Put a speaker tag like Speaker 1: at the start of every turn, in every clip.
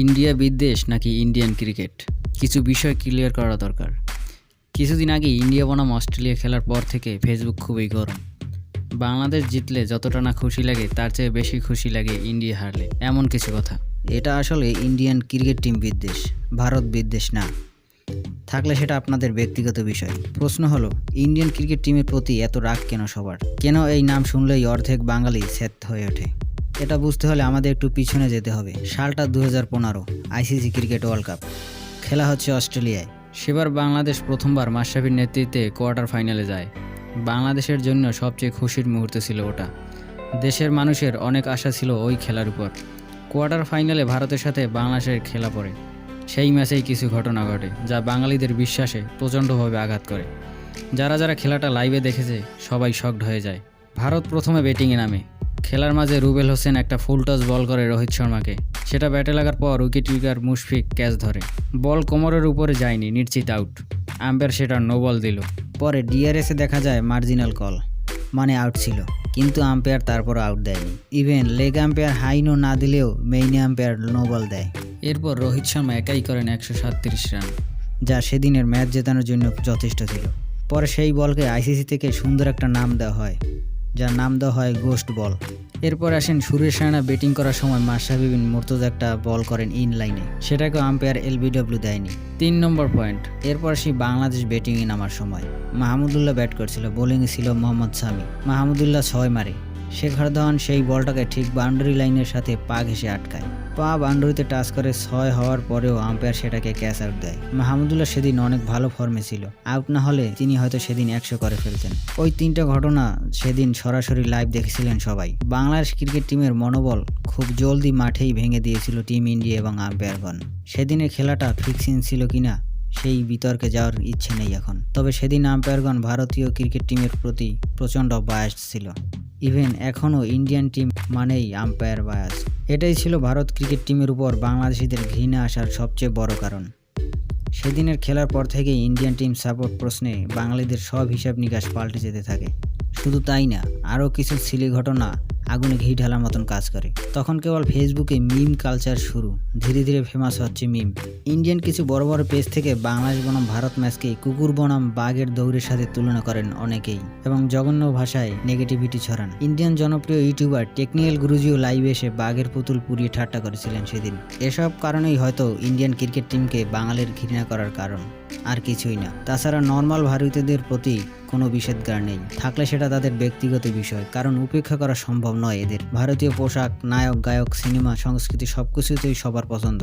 Speaker 1: India বিদ্বেষ নাকি Indian cricket, কিছু বিষয় ক্লিয়ার করা দরকার। কিছুদিন আগে ইন্ডিয়া বনাম অস্ট্রেলিয়া খেলার পর থেকে ফেসবুক খুবই গরম। বাংলাদেশ জিতলে যতটা না খুশি লাগে তার চেয়ে বেশি খুশি লাগে ইন্ডিয়া হারলে, এমন কিছু কথা।
Speaker 2: এটা আসলে ইন্ডিয়ান ক্রিকেট টিম বিদ্বেষ, ভারত বিদ্বেষ না। থাকলে সেটা আপনাদের ব্যক্তিগত বিষয়। প্রশ্ন হলো, ইন্ডিয়ান ক্রিকেট টিমের প্রতি এত রাগ কেন সবার? কেন এই নাম শুনলেই অর্ধেক বাঙালি স্যাত হয়ে ওঠে? এটা বুঝতে হলে আমাদের একটু পিছনে যেতে হবে। সালটা 2015, আইসিসি ক্রিকেট ওয়ার্ল্ড কাপ খেলা হচ্ছে অস্ট্রেলিয়ায়।
Speaker 1: সেবার বাংলাদেশ প্রথমবার মাশরাফির নেতৃত্বে কোয়ার্টার ফাইনালে যায়। বাংলাদেশের জন্য সবচেয়ে খুশির মুহূর্ত ছিল ওটা। দেশের মানুষের অনেক আশা ছিল ওই খেলার উপর। কোয়ার্টার ফাইনালে ভারতের সাথে বাংলাদেশের খেলা পড়ে। সেই ম্যাচেই কিছু ঘটনা ঘটে যা বাঙালিদের বিশ্বাসে প্রচণ্ডভাবে আঘাত করে। যারা যারা খেলাটা লাইভে দেখেছে সবাই শকড হয়ে যায়। ভারত প্রথমে ব্যাটিংয়ে নামে। খেলার মাঝে রুবেল হোসেন একটা ফুল টস বল করে রোহিত শর্মাকে। সেটা ব্যাটে লাগার পর উইকেট কিপার মুশফিক ক্যাচ ধরে। বল কোমরের উপরে যায়নি, নিশ্চিত আউট। আম্পায়ার সেটা নো বল দিল।
Speaker 2: পরে ডিআরএসে দেখা যায় মার্জিনাল কল, মানে আউট ছিল, কিন্তু আম্পায়ার তারপর আউট দেয়নি। Even leg umpire high no না দিলেও মেইন আম্পায়ার নো বল দেয়।
Speaker 1: এরপর রোহিত শর্মা একাই করেন 137 রান,
Speaker 2: যা সেদিনের ম্যাচ জেতানোর জন্য যথেষ্ট ছিল। পরে সেই বলকে আইসিসি থেকে সুন্দর একটা নাম দেওয়া হয়, যার নাম দেওয়া হয় গোস্ট বল। এরপর আসেন সুরেশ রায়না। ব্যাটিং করার সময় মাশরাফি বিন মুর্তজা একটা বল করেন ইন লাইনে, সেটাকেও আম্পায়ার এলবিডব্লিউ দেয়নি।
Speaker 1: 3 নম্বর পয়েন্ট।
Speaker 2: এরপর আসি বাংলাদেশ ব্যাটিংয়ে নামার সময়। মাহমুদুল্লাহ ব্যাট করছিল, বোলিংয়ে ছিল মোহাম্মদ শামি। মাহমুদুল্লাহ 6 মারে। শেখর ধাওয়ান সেই বলটাকে ঠিক বাউন্ডারি লাইনের সাথে পা ঘেঁষে আটকায়। পা বাউন্ডারিতে টাচ করে 6 হওয়ার পরেও আম্পায়ার সেটাকে ক্যাচ আউট দেয়। মাহমুদুল্লাহ সেদিন অনেক ভালো ফর্মে ছিল। আউট না হলে তিনি হয়তো সেদিন 100 করে ফেলতেন। ওই 3টা ঘটনা সেদিন সরাসরি লাইভ দেখেছিলেন সবাই। বাংলাদেশ ক্রিকেট টিমের মনোবল খুব জলদি মাঠেই ভেঙে দিয়েছিল টিম ইন্ডিয়া এবং আম্পায়ারগণ। সেদিনের খেলাটা ফিক্সিং ছিল কিনা সেই বিতর্কে যাওয়ার ইচ্ছে নেই এখন। তবে সেদিন আম্পায়ারগণ ভারতীয় ক্রিকেট টিমের প্রতি প্রচণ্ড বায়াস ছিল। ইভেন এখনও ইন্ডিয়ান টিম মানেই আম্পায়ার বায়াস। এটাই ছিল ভারত ক্রিকেট টিমের উপর বাংলাদেশিদের ঘৃণা আসার সবচেয়ে বড় কারণ। সেদিনের খেলার পর থেকেই ইন্ডিয়ান টিম সাপোর্ট প্রশ্নে বাঙালিদের সব হিসাব নিকাশ পাল্টে যেতে থাকে। শুধু তাই না, আরও কিছু সিলি ঘটনা আগুনে ঘি ঢালার মতন কাজ করে। তখন কেবল ফেসবুকে মিম কালচার শুরু, ধীরে ধীরে ফেমাস হচ্ছে মিম। ইন্ডিয়ান কিছু বড় বড় পেজ থেকে বাংলাদেশ বনাম ভারত ম্যাচকে কুকুর বনাম বাঘের দৌড়ের সাথে তুলনা করেন অনেকেই এবং জঘন্য ভাষায় নেগেটিভিটি ছড়ান। ইন্ডিয়ান জনপ্রিয় ইউটিউবার টেকনিক্যাল গুরুজিও লাইভে এসে বাঘের পুতুল পুড়িয়ে ঠাট্টা করেছিলেন সেদিন। এসব কারণেই হয়তো ইন্ডিয়ান ক্রিকেট টিমকে বাঙালির ঘৃণা করার কারণ, আর কিছুই না। তাছাড়া নর্মাল ভারতীয়দের প্রতি কোনো নিষেধাজ্ঞা নেই, থাকলে সেটা তাদের ব্যক্তিগত বিষয়, কারণ উপেক্ষা করা সম্ভব নয় এদের। ভারতীয় পোশাক, নায়ক, গায়ক, সিনেমা, সংস্কৃতি সবকিছুতেই সবার পছন্দ।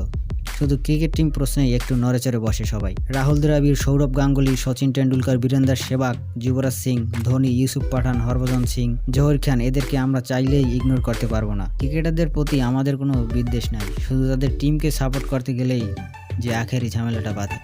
Speaker 2: শুধু ক্রিকেট টিম প্রশ্নেই একটু নড়েচড়ে বসে সবাই। রাহুল দ্রাবিড়, সৌরভ গাঙ্গুলি, সচিন টেন্ডুলকার, বীরেন্দর সেহবাগ, যুবরাজ সিং, ধোনি, ইউসুফ পাঠান, হরভজন সিং, জহির খান, এদেরকে আমরা চাইলেই ইগনোর করতে পারবো না। ক্রিকেটারদের প্রতি আমাদের কোনো বিদ্বেষ নাই, শুধু তাদের টিমকে সাপোর্ট করতে গেলেই যে আখেরি ঝামেলাটা বাধে।